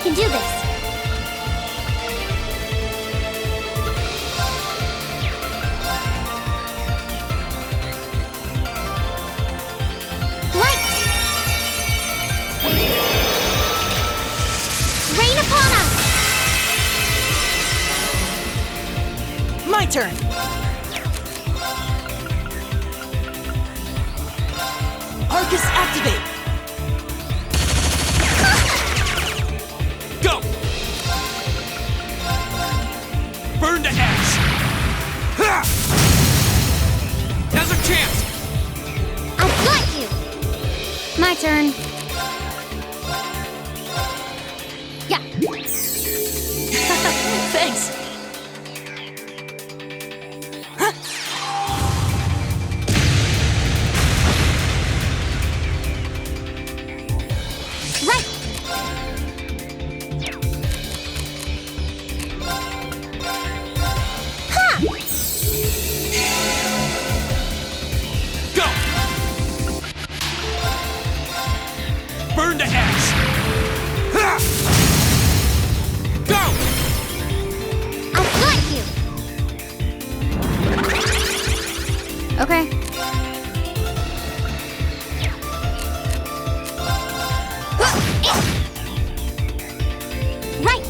can do this. Light! Rain upon us! My turn. Arcus activate. Go! Burn to ash! Ha! Now's our chance! I've got you! My turn. Yeah. Thanks. Right! Ha! Go! Burn to ash! Ha! Go! I've got you! Okay. Right!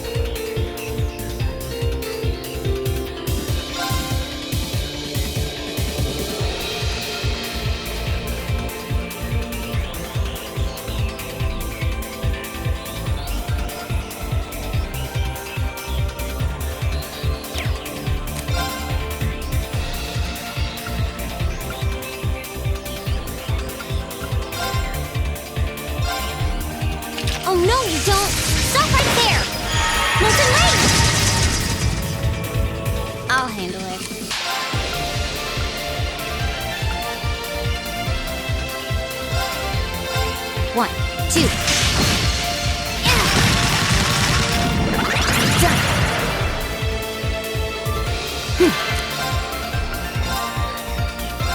Oh no, you don't! Stop right there! Molten Lane! I'll handle it. One, two. Done.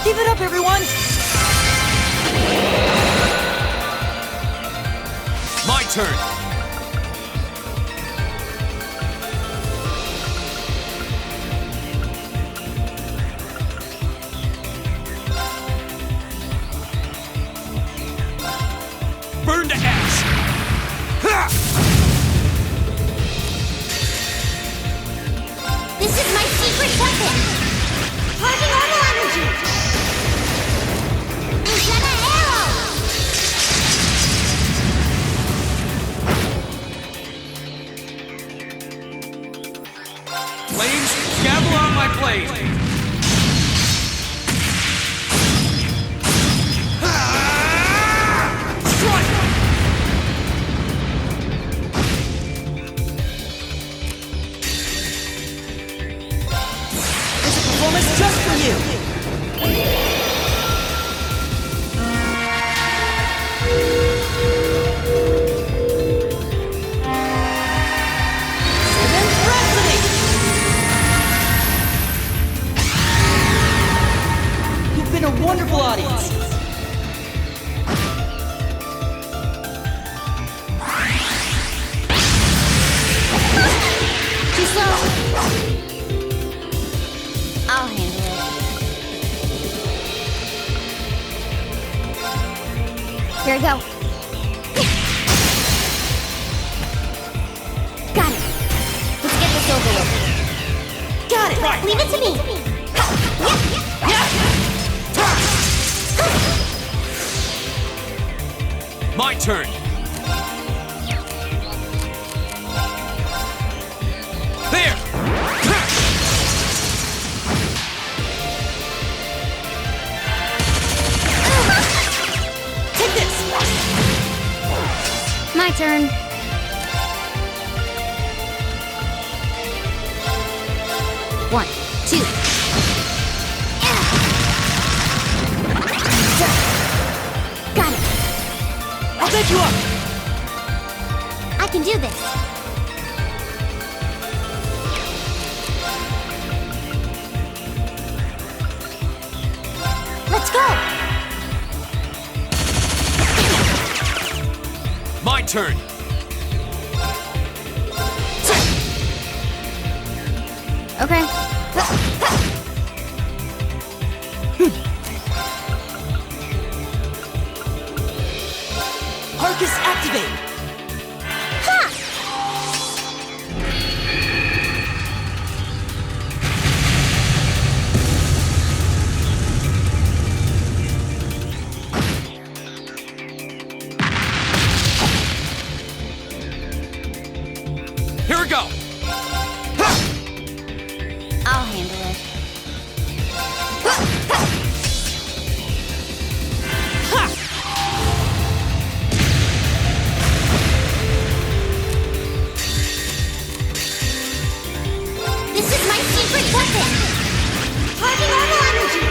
Give it up, everyone. My turn! Burn to ash! Ha! This is my secret weapon! Charging normal energy! Luciana Arrow! Flames, gather on my blade! Strike! It's a performance just for you. Seventh Rhapsody. You've been a wonderful audience. Too slow! I'll handle it. Here we go. Got it. Let's get this over with. Got it. Right! Leave it to me. My turn! There! Take this. My turn. One, two. Got it. I'll take you up. I can do this. Let's go. My turn! Okay. Arcus activate! Ha! Here we go! I'll handle it. This is my secret weapon! Charging normal energy!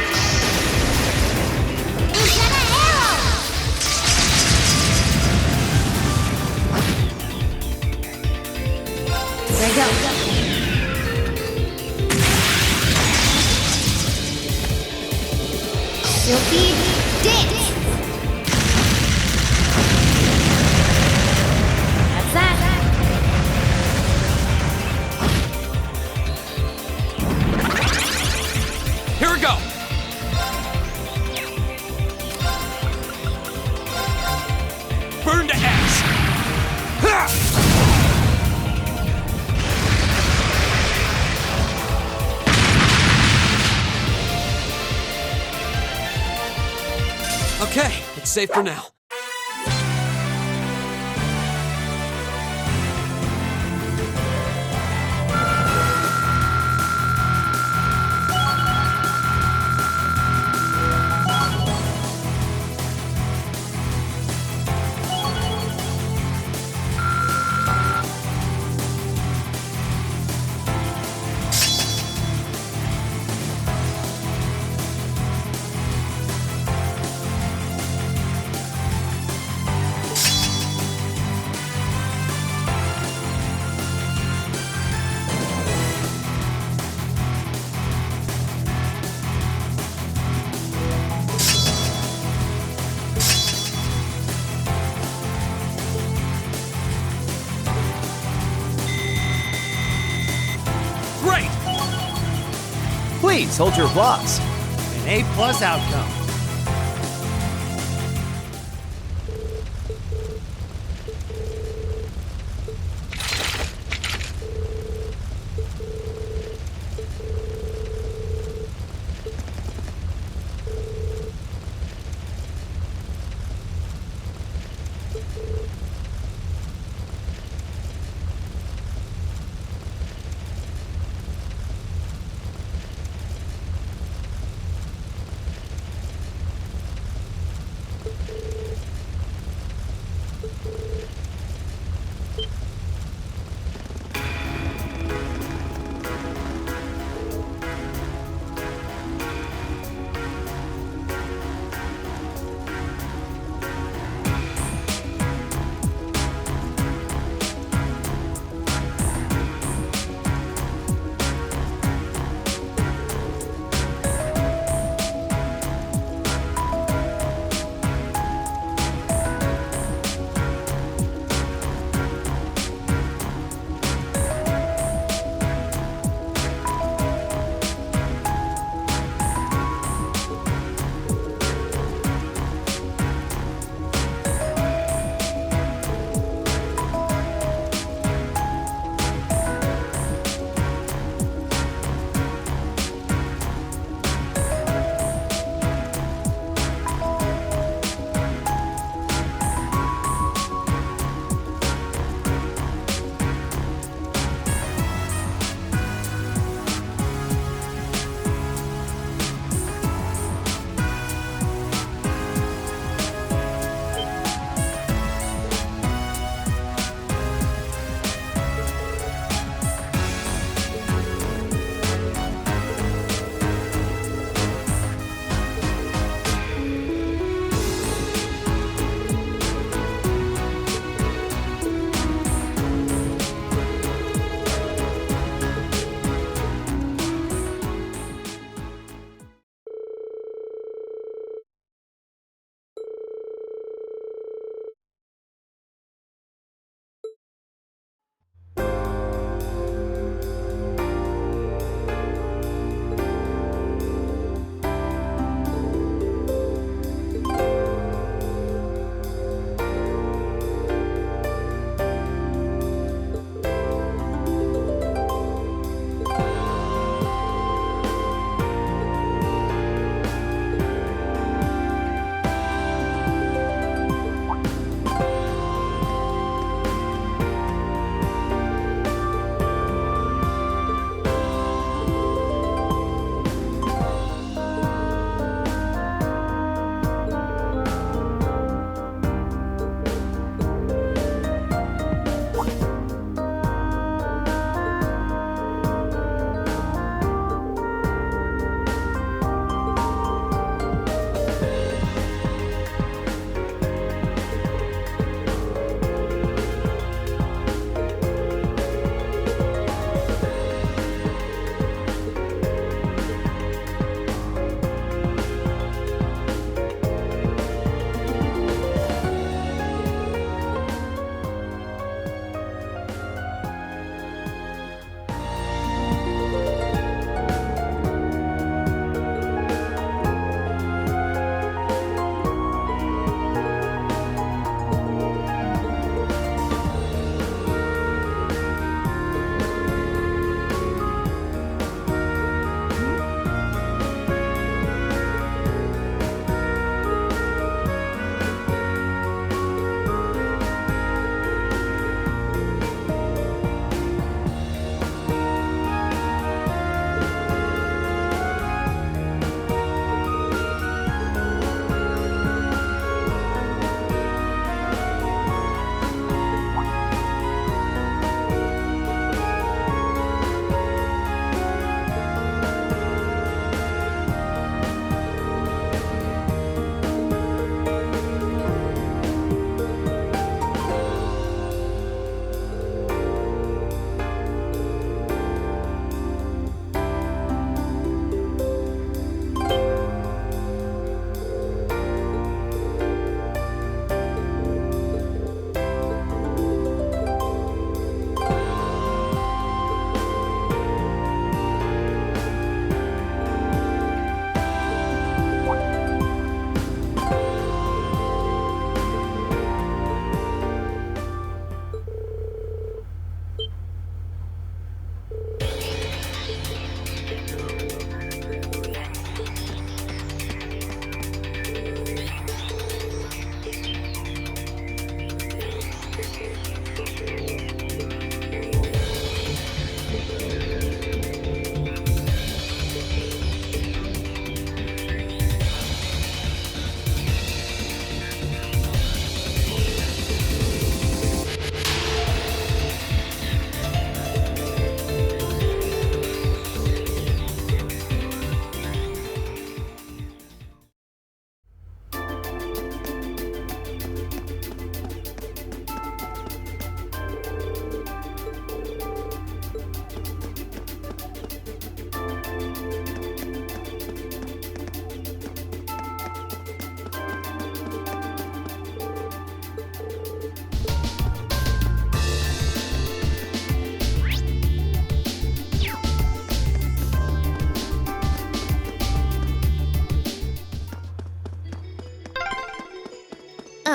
Lucetta arrow! There you go. Silky dance! That's that. Here we go! Burn to ash! Ha! Okay, it's safe for now. Great! Please hold your applause. An A+ outcome.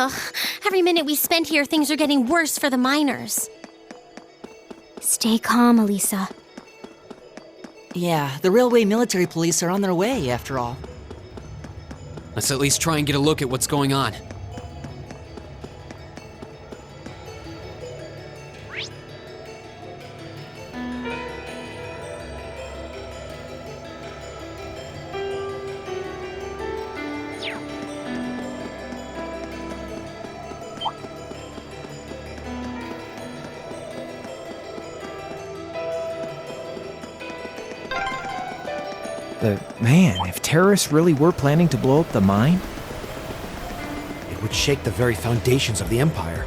Ugh, every minute we spend here, things are getting worse for the miners. Stay calm, Elisa. Yeah, the railway military police are on their way, after all. Let's at least try and get a look at what's going on. But man, if terrorists really were planning to blow up the mine, It would shake the very foundations of the Empire.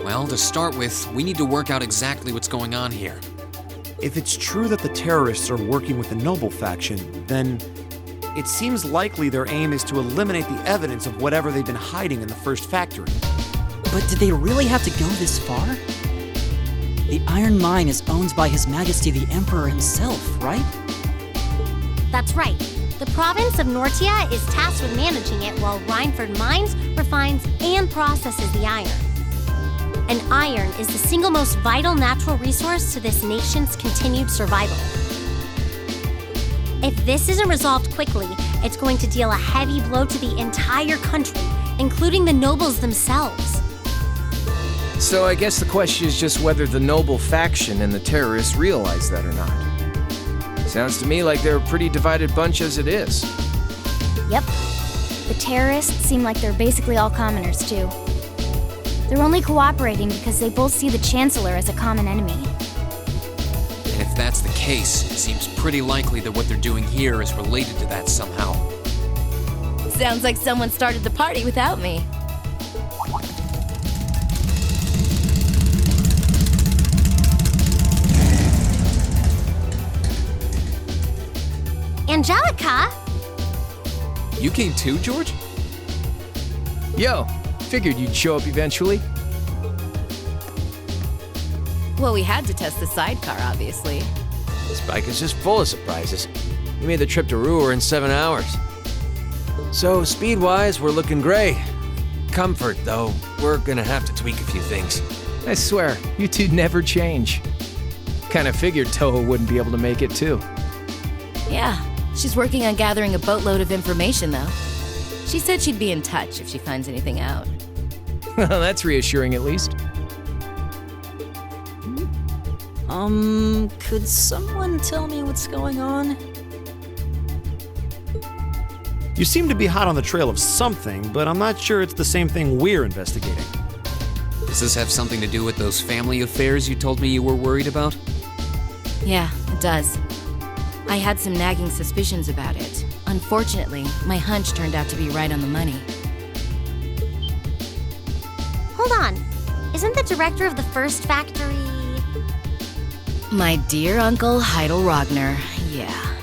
Well, to start with, we need to work out exactly what's going on here. If it's true that the terrorists are working with the Noble faction, then it seems likely their aim is to eliminate the evidence of whatever they've been hiding in the first factory. But did they really have to go this far? The iron mine is owned by His Majesty the Emperor himself, right? That's right. The province of Nortia is tasked with managing it while Reinford mines, refines, and processes the iron. And iron is the single most vital natural resource to this nation's continued survival. If this isn't resolved quickly, it's going to deal a heavy blow to the entire country, including the nobles themselves. So I guess the question is just whether the Noble faction and the terrorists realize that or not. Sounds to me like they're a pretty divided bunch as it is. Yep. The terrorists seem like they're basically all commoners, too. They're only cooperating because they both see the Chancellor as a common enemy. And if that's the case, it seems pretty likely that what they're doing here is related to that somehow. Sounds like someone started the party without me. Angelica? You came too, George? Yo, figured you'd show up eventually. Well, we had to test the sidecar, obviously. This bike is just full of surprises. We made the trip to Ruhr in 7 hours. So, speed-wise, we're looking great. Comfort, though, we're gonna have to tweak a few things. I swear, you two never change. Kinda figured Toho wouldn't be able to make it too. Yeah, she's working on gathering a boatload of information, though. She said she'd be in touch if she finds anything out. That's reassuring at least. Could someone tell me what's going on? You seem to be hot on the trail of something, but I'm not sure it's the same thing we're investigating. Does this have something to do with those family affairs you told me you were worried about? Yeah, it does. I had some nagging suspicions about it. Unfortunately, my hunch turned out to be right on the money. Hold on. Isn't the director of the first factory... My dear Uncle Heidel Rogner, yeah.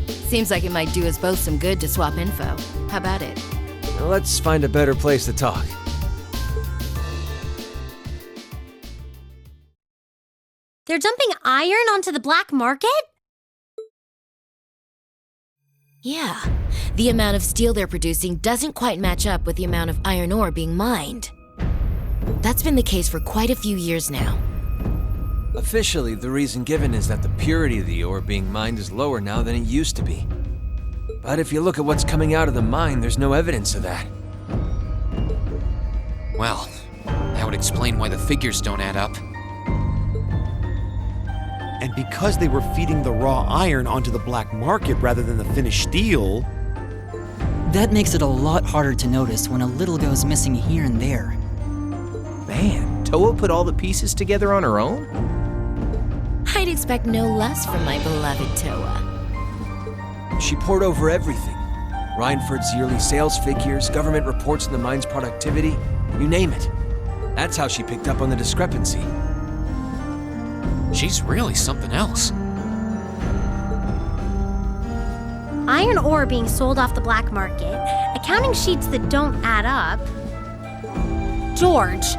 Seems like it might do us both some good to swap info. How about it? Let's find a better place to talk. They're dumping iron onto the black market? Yeah. The amount of steel they're producing doesn't quite match up with the amount of iron ore being mined. That's been the case for quite a few years now. Officially, the reason given is that the purity of the ore being mined is lower now than it used to be. But if you look at what's coming out of the mine, there's no evidence of that. Well, that would explain why the figures don't add up. And because they were feeding the raw iron onto the black market rather than the finished steel... That makes it a lot harder to notice when a little goes missing here and there. Man, Toa put all the pieces together on her own? I'd expect no less from my beloved Toa. She poured over everything. Reinford's yearly sales figures, government reports on the mine's productivity, you name it. That's how she picked up on the discrepancy. She's really something else. Iron ore being sold off the black market, accounting sheets that don't add up. George,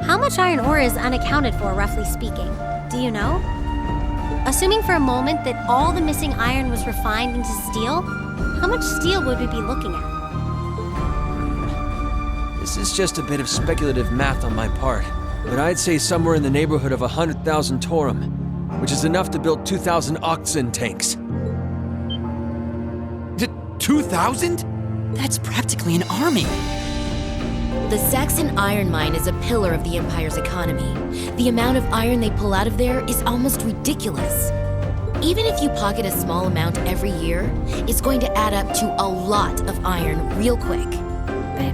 how much iron ore is unaccounted for, roughly speaking? Do you know? Assuming for a moment that all the missing iron was refined into steel, how much steel would we be looking at? This is just a bit of speculative math on my part, but I'd say somewhere in the neighborhood of 100,000 Torum, which is enough to build 2,000 oxen tanks. 2,000? That's practically an army. The Saxon iron mine is a pillar of the Empire's economy. The amount of iron they pull out of there is almost ridiculous. Even if you pocket a small amount every year, it's going to add up to a lot of iron real quick. But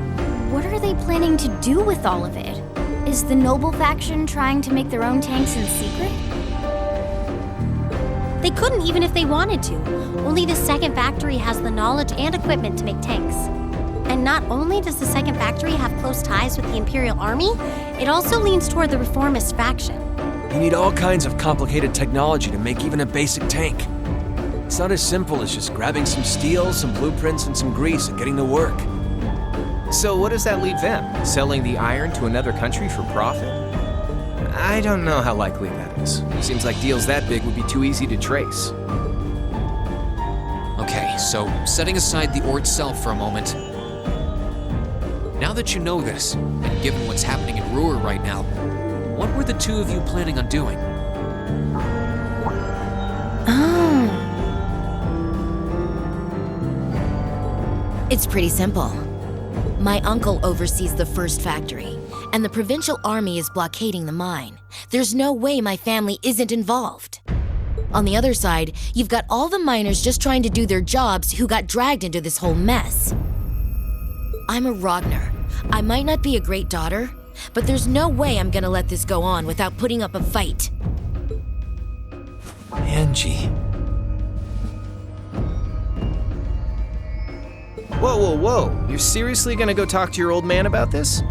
what are they planning to do with all of it? Is the Noble faction trying to make their own tanks in secret? They couldn't even if they wanted to. Only the second factory has the knowledge and equipment to make tanks. And not only does the second factory have close ties with the Imperial Army, it also leans toward the reformist faction. You need all kinds of complicated technology to make even a basic tank. It's not as simple as just grabbing some steel, some blueprints, and some grease and getting to work. So what does that leave them? Selling the iron to another country for profit? I don't know how likely that is. Seems like deals that big would be too easy to trace. Okay, so setting aside the ore itself for a moment. Now that you know this, and given what's happening in Ruhr right now, what were the two of you planning on doing? It's pretty simple. My uncle oversees the first factory, and the provincial army is blockading the mine. There's no way my family isn't involved. On the other side, you've got all the miners just trying to do their jobs who got dragged into this whole mess. I'm a Ragnar. I might not be a great daughter, but there's no way I'm gonna let this go on without putting up a fight. Angie. Whoa, whoa, whoa. You're seriously gonna go talk to your old man about this?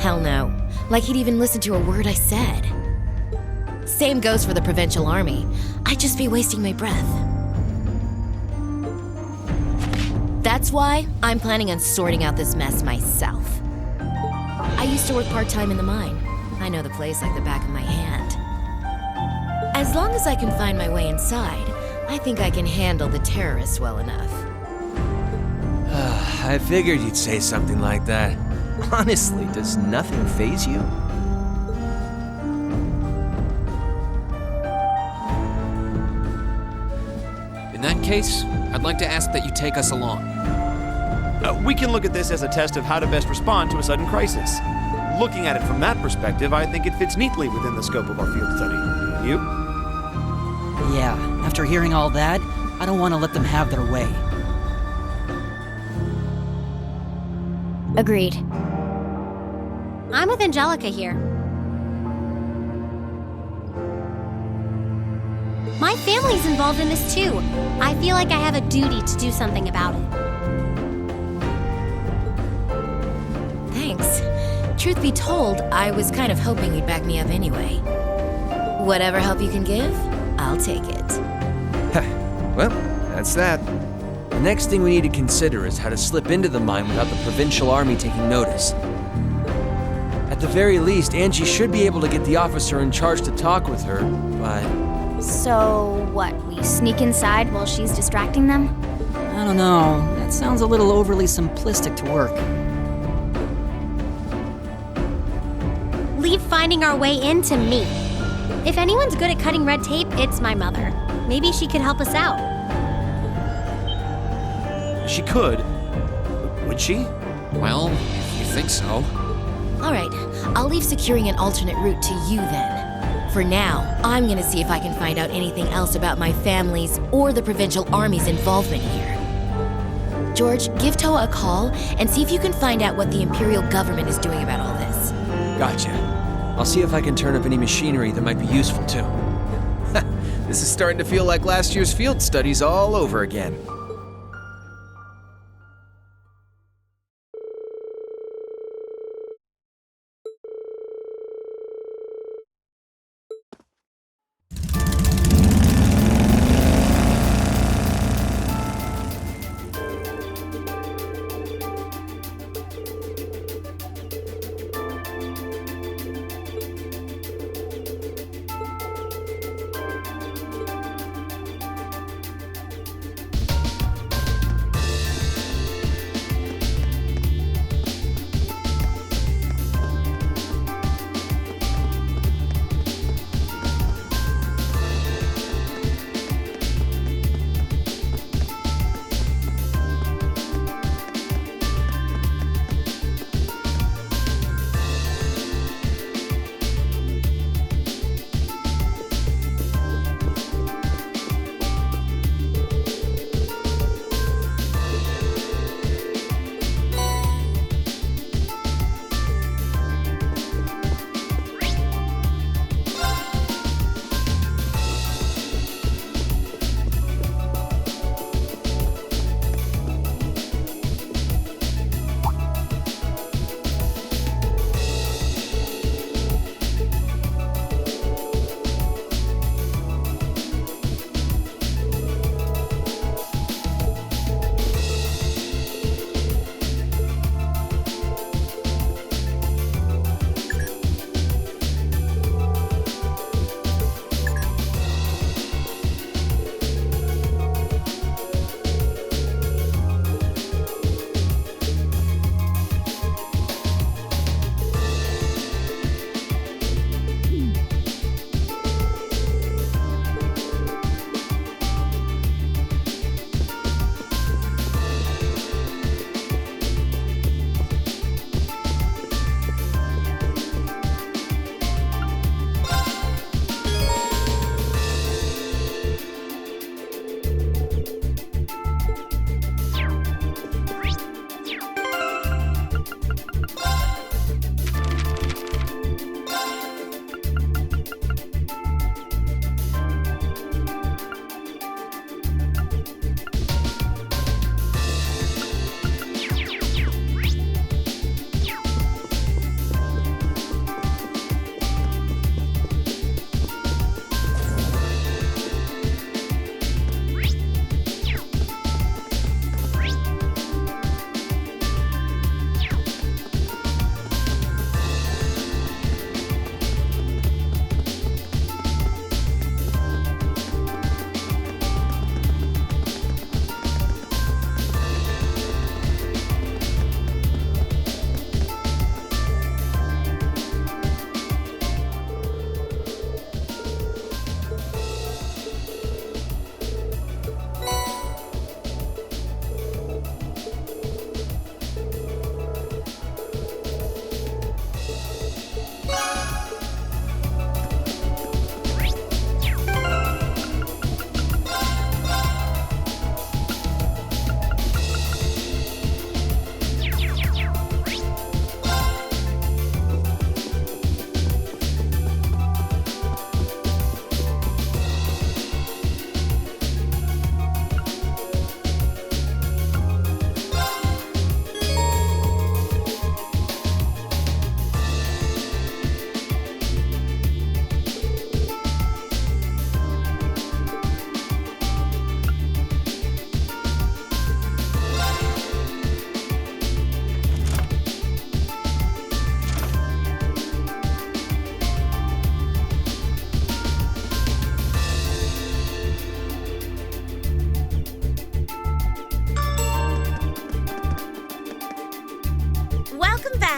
Hell no. Like he'd even listen to a word I said. Same goes for the provincial army. I'd just be wasting my breath. That's why I'm planning on sorting out this mess myself. I used to work part-time in the mine. I know the place like the back of my hand. As long as I can find my way inside, I think I can handle the terrorists well enough. I figured you'd say something like that. Honestly, does nothing faze you? In that case, I'd like to ask that you take us along. We can look at this as a test of how to best respond to a sudden crisis. Looking at it from that perspective, I think it fits neatly within the scope of our field study. You? Yeah, after hearing all that, I don't want to let them have their way. Agreed. I'm with Angelica here. My family's involved in this too. I feel like I have a duty to do something about it. Thanks. Truth be told, I was kind of hoping you'd back me up anyway. Whatever help you can give, I'll take it. Well, that's that. The next thing we need to consider is how to slip into the mine without the provincial army taking notice. At the very least, Angie should be able to get the officer in charge to talk with her, but... So, what, we sneak inside while she's distracting them? I don't know. That sounds a little overly simplistic to work. Leave finding our way in to me. If anyone's good at cutting red tape, it's my mother. Maybe she could help us out. She could. Would she? Well, if you think so. All right, I'll leave securing an alternate route to you then. For now, I'm gonna see if I can find out anything else about my family's or the provincial army's involvement here. George, give Toa a call and see if you can find out what the Imperial government is doing about all this. Gotcha. I'll see if I can turn up any machinery that might be useful too. This is starting to feel like last year's field studies all over again.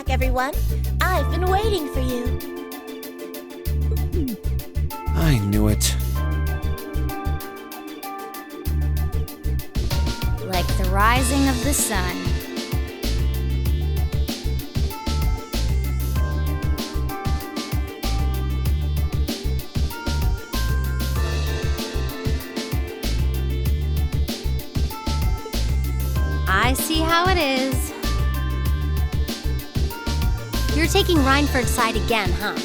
back, everyone. I've been waiting for you. I knew it. Like the rising of the sun. I see how it is. You're taking Reinford's side again, huh?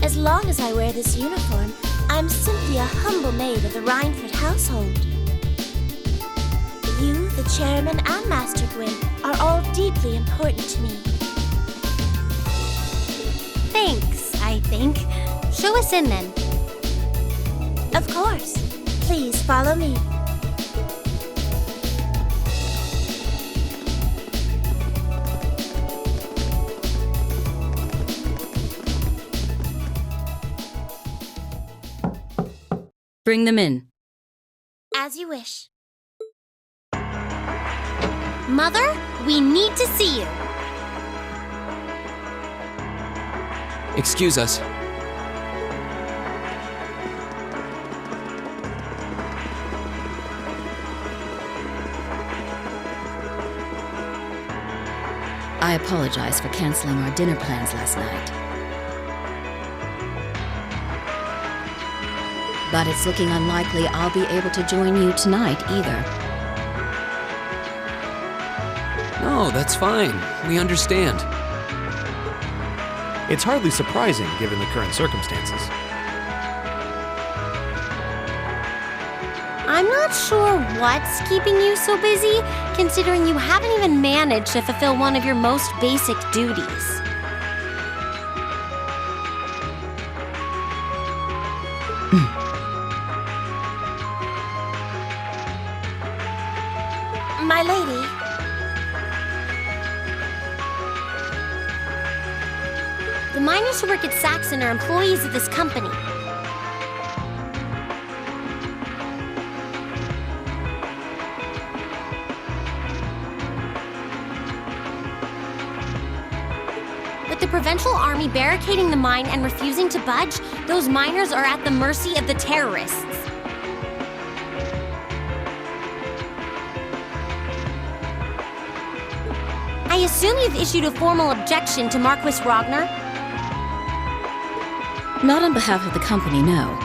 As long as I wear this uniform, I'm simply a humble maid of the Reinford household. You, the chairman, and Master Gwyn are all deeply important to me. Thanks, I think. Show us in then. Of course. Please follow me. Bring them in. As you wish. Mother, we need to see you. Excuse us. I apologize for canceling our dinner plans last night. But it's looking unlikely I'll be able to join you tonight either. No, that's fine. We understand. It's hardly surprising given the current circumstances. I'm not sure what's keeping you so busy, considering you haven't even managed to fulfill one of your most basic duties. My lady. The miners who work at Saxon are employees of this company. With the Provincial Army barricading the mine and refusing to budge, those miners are at the mercy of the terrorists. I assume you've issued a formal objection to Marquis Ragnar? Not on behalf of the company, no.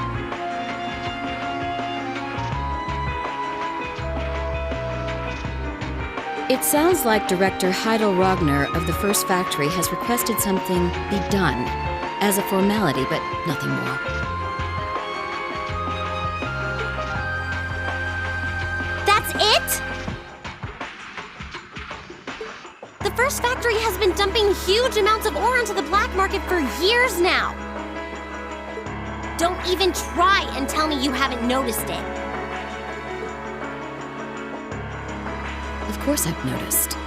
It sounds like Director Heidel Ragnar of the First Factory has requested something be done as a formality, but nothing more. That's it? The First Factory has been dumping huge amounts of ore onto the black market for years now. Don't even try and tell me you haven't noticed it. Of course I've noticed.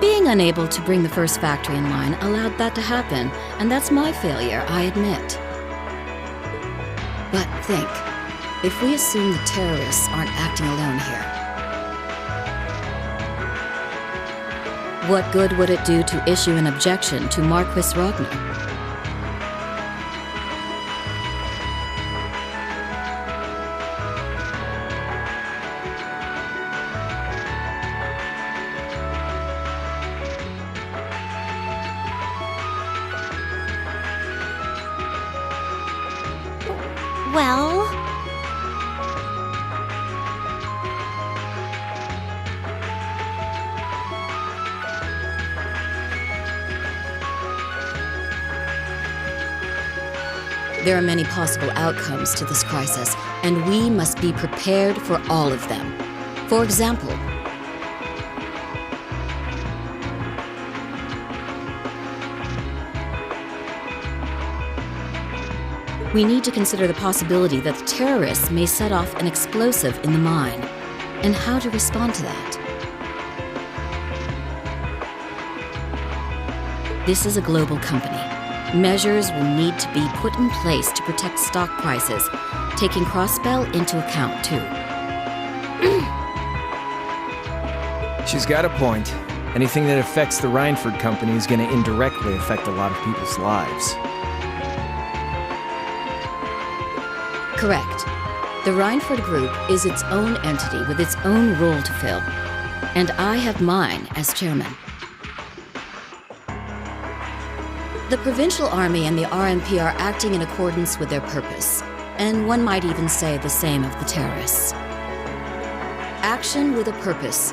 Being unable to bring the First Factory in line allowed that to happen, and that's my failure, I admit. But think, if we assume the terrorists aren't acting alone here, what good would it do to issue an objection to Marquis Ragnar? Well... There are many possible outcomes to this crisis, and we must be prepared for all of them. For example, we need to consider the possibility that the terrorists may set off an explosive in the mine, and how to respond to that. This is a global company. Measures will need to be put in place to protect stock prices, taking Crossbell into account too. She's got a point. Anything that affects the Rhineford Company is going to indirectly affect a lot of people's lives. Correct. The Rhineford Group is its own entity with its own role to fill. And I have mine as chairman. The Provincial Army and the RMP are acting in accordance with their purpose, and one might even say the same of the terrorists. Action with a purpose.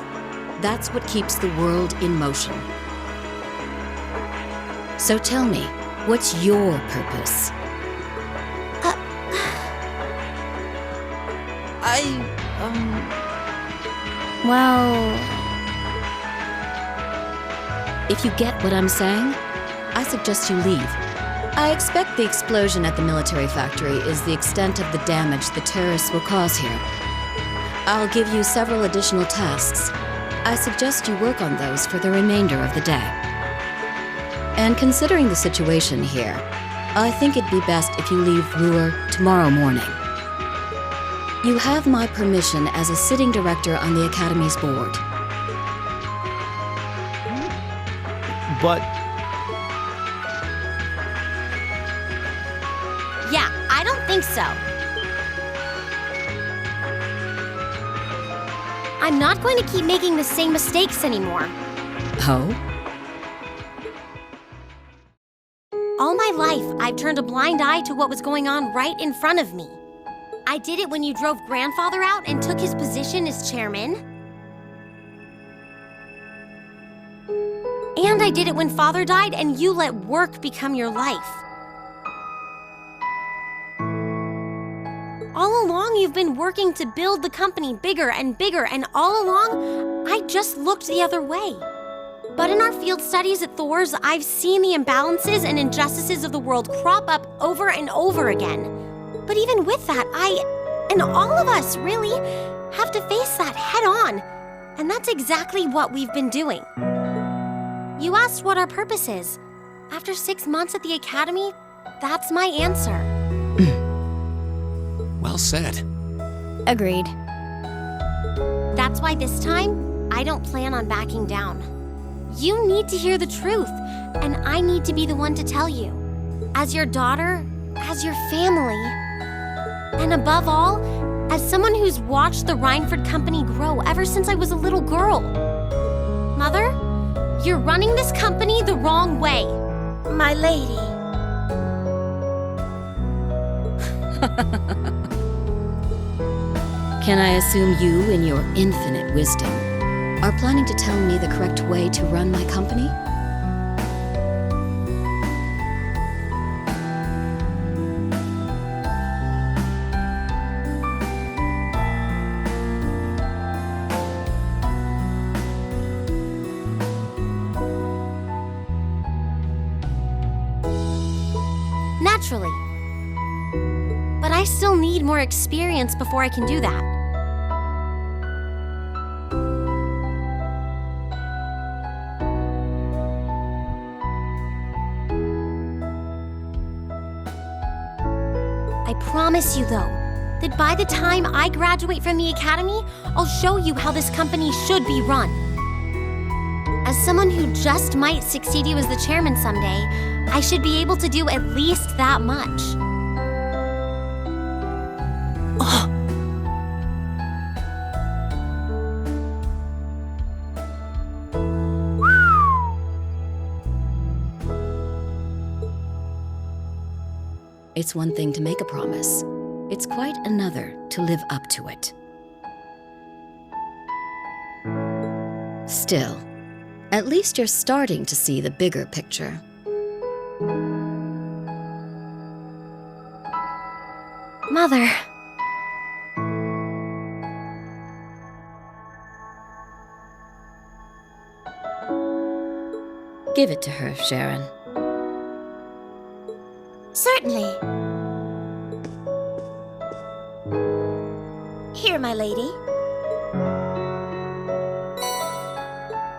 That's what keeps the world in motion. So tell me, what's your purpose? Well, If you get what I'm saying, I suggest you leave. I expect the explosion at the military factory is the extent of the damage the terrorists will cause here. I'll give you several additional tasks. I suggest you work on those for the remainder of the day. And considering the situation here, I think it'd be best if you leave Ruhr tomorrow morning. You have my permission as a sitting director on the Academy's board. But Yeah, I don't think so. I'm not going to keep making the same mistakes anymore. Oh? All my life, I've turned a blind eye to what was going on right in front of me. I did it when you drove Grandfather out and took his position as chairman. And I did it when Father died and you let work become your life. All along, you've been working to build the company bigger and bigger, and all along, I just looked the other way. But in our field studies at Thor's, I've seen the imbalances and injustices of the world crop up over and over again. But even with that, I, and all of us really, have to face that head on. And that's exactly what we've been doing. You asked what our purpose is. After 6 months at the Academy, that's my answer. Well said. agreed. That's why this time, I don't plan on backing down. You need to hear the truth, and I need to be the one to tell you. As your daughter, as your family, and above all, as someone who's watched the Rhineford Company grow ever since I was a little girl. Mother, you're running this company the wrong way. My lady. Can I assume you, in your infinite wisdom, are planning to tell me the correct way to run my company? Naturally. But I still need more experience before I can do that. I promise you, though, that by the time I graduate from the Academy, I'll show you how this company should be run. As someone who just might succeed you as the chairman someday, I should be able to do at least that much. It's one thing to make a promise. It's quite another to live up to it. Still, at least you're starting to see the bigger picture. Mother. Give it to her, Sharon. Certainly. Here, my lady.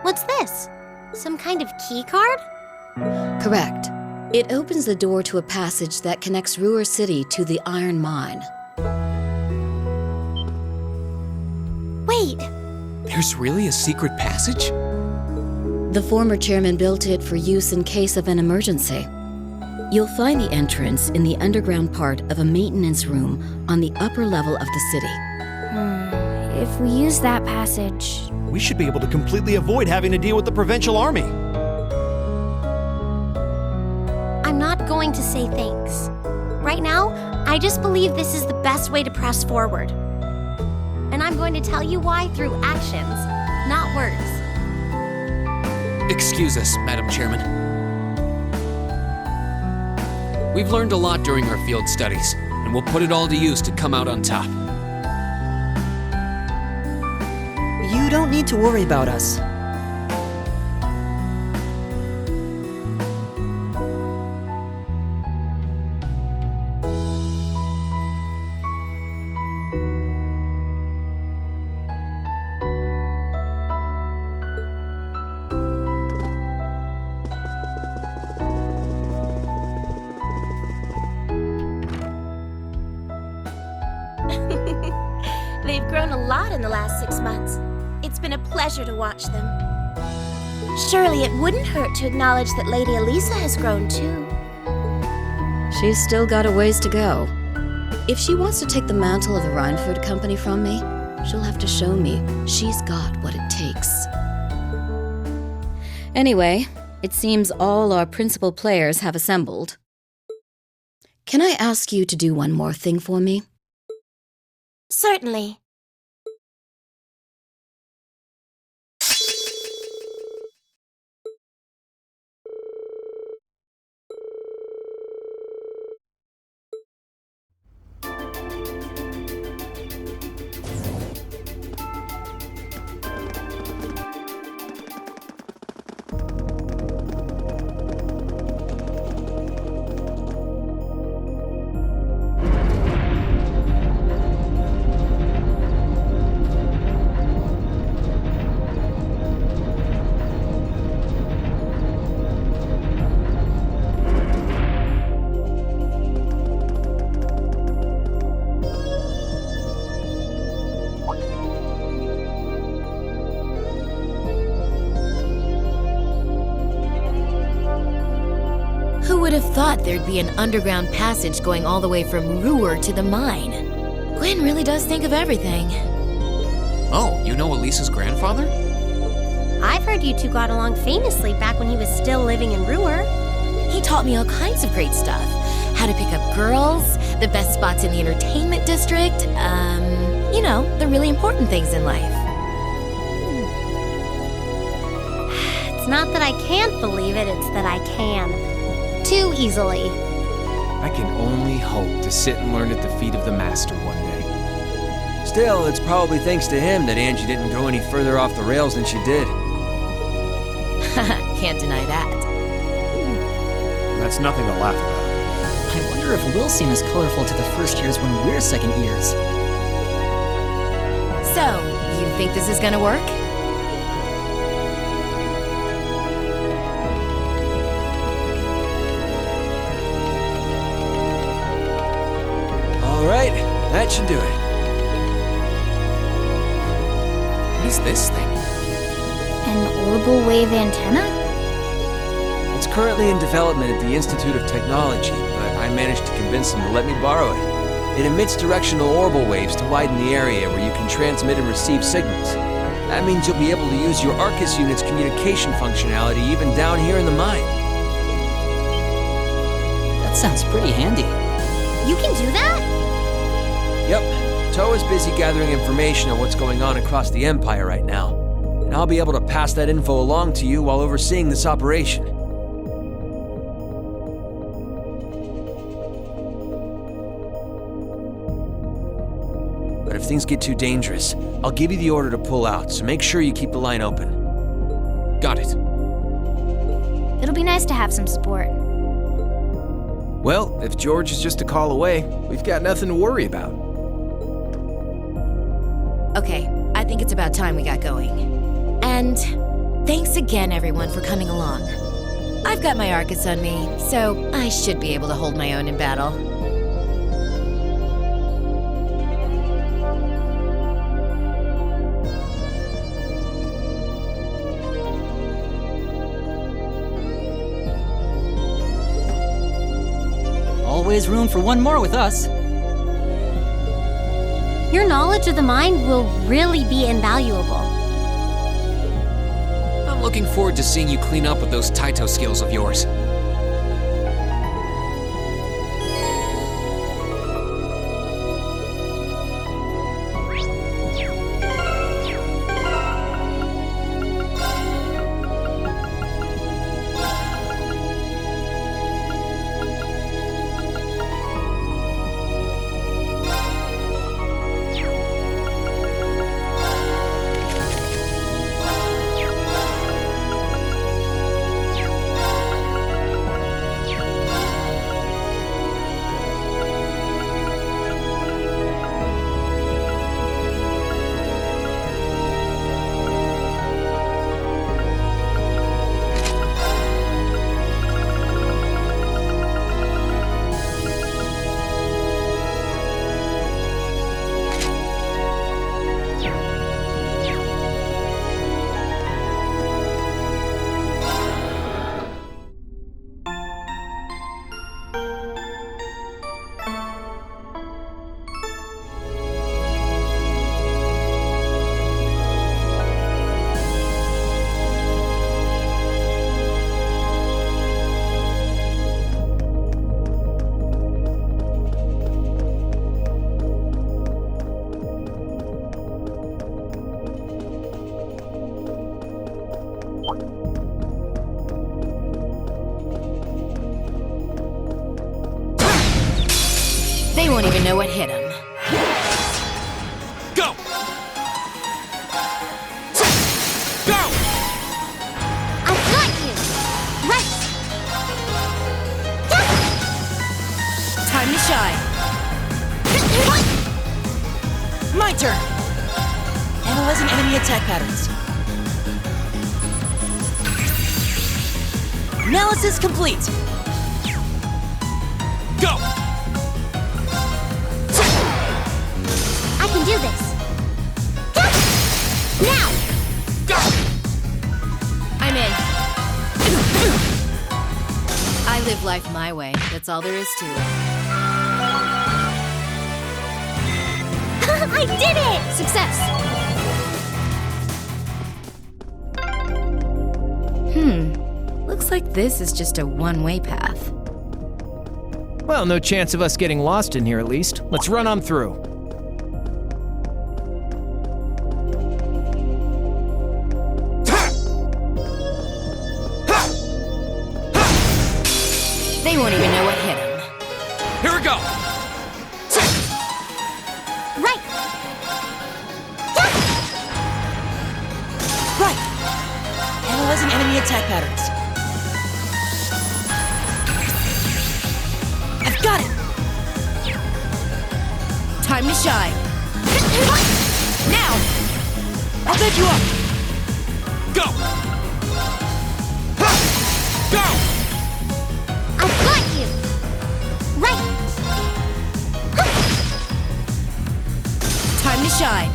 What's this? Some kind of key card? Correct. It opens the door to a passage that connects Ruhr City to the Iron Mine. Wait, There's really a secret passage? The former chairman built it for use in case of an emergency. You'll find the entrance in the underground part of a maintenance room on the upper level of the city. If we use that passage, We should be able to completely avoid having to deal with the Provincial Army. I'm not going to say thanks. Right now, I just believe this is the best way to press forward. And I'm going to tell you why through actions, not words. Excuse us, Madam Chairman. We've learned a lot during our field studies, and we'll put it all to use to come out on top. You don't need to worry about us. They've grown a lot in the last 6 months. It's been a pleasure to watch them. Surely it wouldn't hurt to acknowledge that Lady Elisa has grown too. She's still got a ways to go. If she wants to take the mantle of the Rhineford Company from me, she'll have to show me she's got what it takes. Anyway, it seems all our principal players have assembled. Can I ask you to do one more thing for me? Certainly. Who would have thought there'd be an underground passage going all the way from Ruhr to the mine? Gwen really does think of everything. Oh, you know Elisa's grandfather? I've heard you two got along famously back when he was still living in Ruhr. He taught me all kinds of great stuff. How to pick up girls, the best spots in the entertainment district, you know, the really important things in life. It's not that I can't believe it, it's that I can. Too easily. I can only hope to sit and learn at the feet of the Master one day. Still, it's probably thanks to him that Angie didn't go any further off the rails than she did. Can't deny that. That's nothing to laugh about. I wonder if we'll seem as colorful to the first years when we're second years. So, you think this is gonna work? All right, that should do it. What is this thing? an orbital wave antenna? It's currently in development at the Institute of Technology, but I managed to convince them to let me borrow it. It emits directional orbital waves to widen the area where you can transmit and receive signals. That means you'll be able to use your Arcus unit's communication functionality even down here in the mine. That sounds pretty handy. You can do that? Yep, Toa is busy gathering information on what's going on across the Empire right now, and I'll be able to pass that info along to you while overseeing this operation. But if things get too dangerous, I'll give you the order to pull out, so make sure you keep the line open. Got it. It'll be nice to have some support. Well, if George is just a call away, we've got nothing to worry about. Okay, I think it's about time we got going. And thanks again, everyone, for coming along. I've got my Arcus on me, so I should be able to hold my own in battle. always room for one more with us. Your knowledge of the mine will really be invaluable. I'm looking forward to seeing you clean up with those Taito skills of yours. They won't even know what hit him. Go! Go! I've got you! Right! Time to shine. My turn! Analyzing enemy attack patterns. Analysis complete! Go! I can do this! Now! Go! I'm in. I live life my way. That's all there is to it. I did it! Success! Looks like this is just a one-way path. Well, no chance of us getting lost in here at least. Let's run on through. They won't even know what hit him. Here we go! Right! Right! Analyzing enemy attack patterns. I've got it! Time to shine. Now! I'll back you up! Go! Go! I've got you! Right! Time to shine.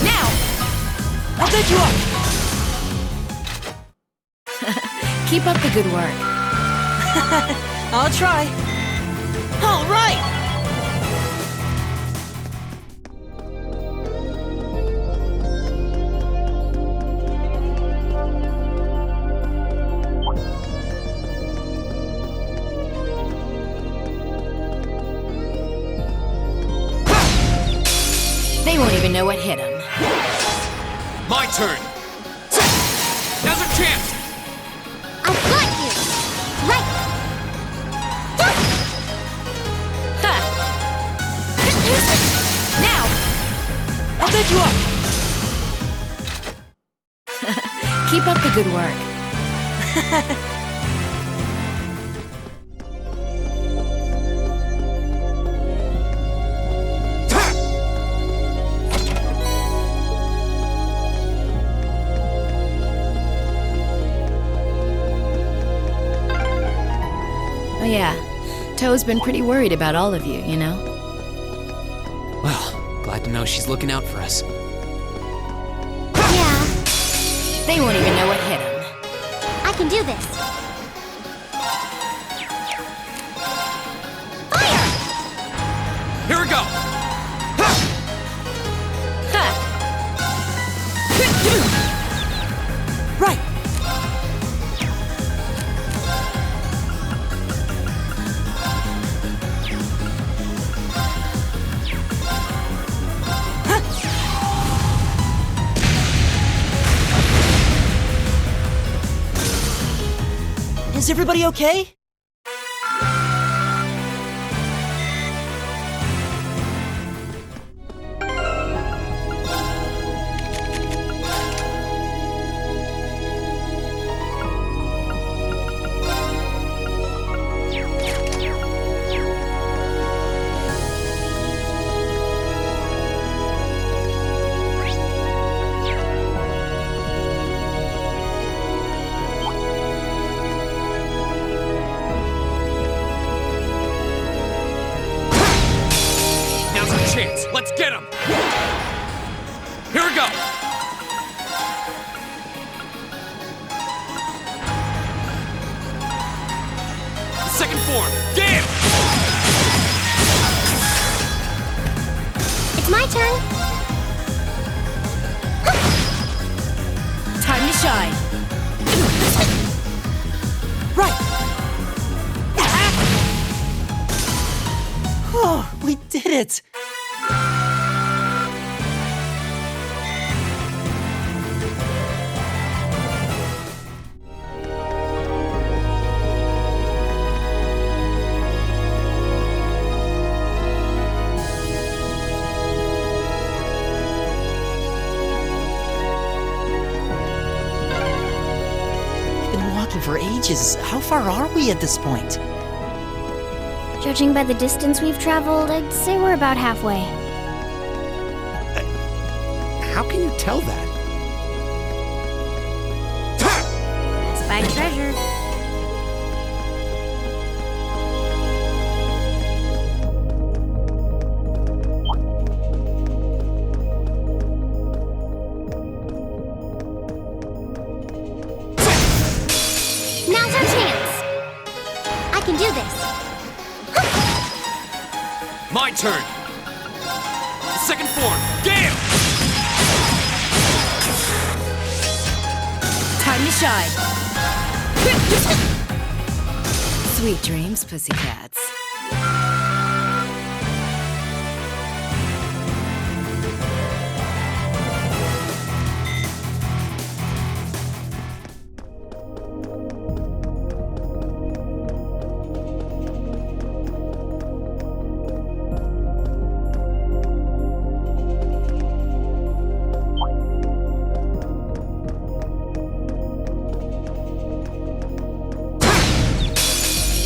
Now! I'll back you up! Keep up the good work. I'll try. All right! They won't even know what hit him. My turn! Now's our chance! I've got you! Right! Ha! Now! I'll back you up! Keep up the good work. Oh yeah, Toe's been pretty worried about all of you, you know? Well, glad to know she's looking out for us. Yeah, They won't even know what hit him. I can do this. Is everybody okay? Now's our chance. Let's get him. Here we go. Second form. Get him. It's my turn. Time to shine. Right! Oh, we did it! We've been walking for ages. How far are we at this point? Judging by the distance we've traveled, I'd say we're about halfway. How can you tell that? Spy treasure. Now's our chance. I can do this. My turn. Second form. Get him. Time to shine. Sweet dreams, pussycats.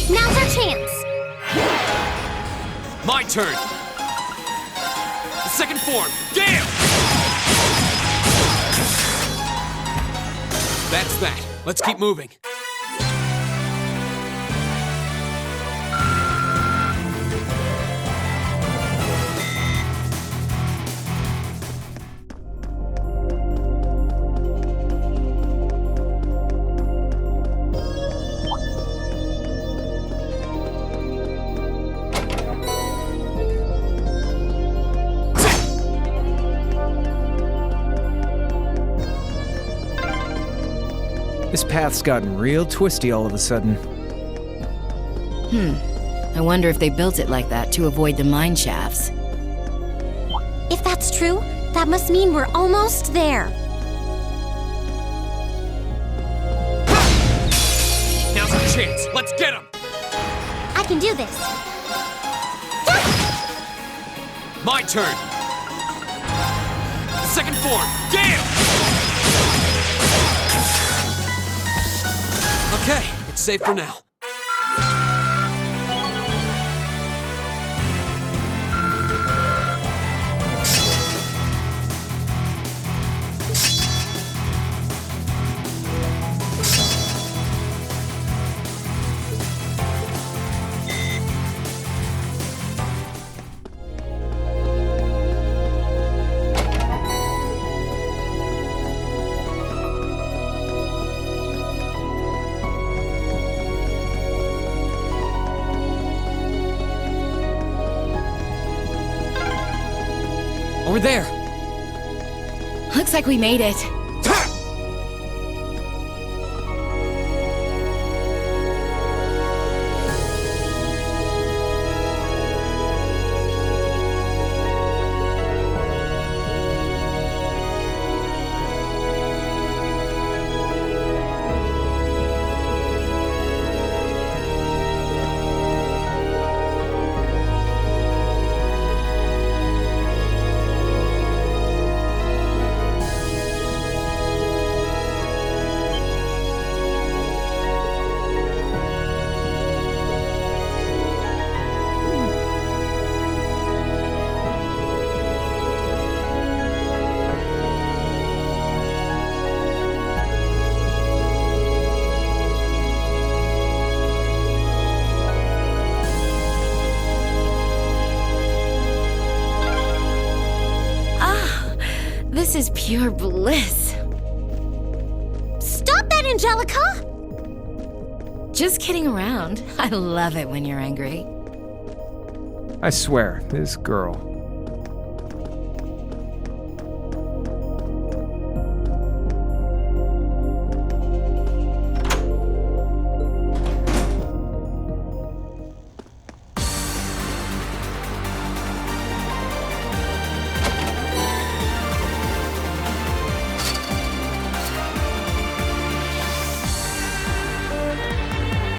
Now's our chance. My turn. Second form. Get him. That's that. Let's keep moving. This path's gotten real twisty all of a sudden. I wonder if they built it like that to avoid the mine shafts. If that's true, that must mean we're almost there. Now's our chance. Let's get him. I can do this. My turn. Second form. Get him. Okay, it's safe for now. Over there! Looks like we made it. This is pure bliss. Stop that, Angelica! Just kidding around. I love it when you're angry. I swear, this girl.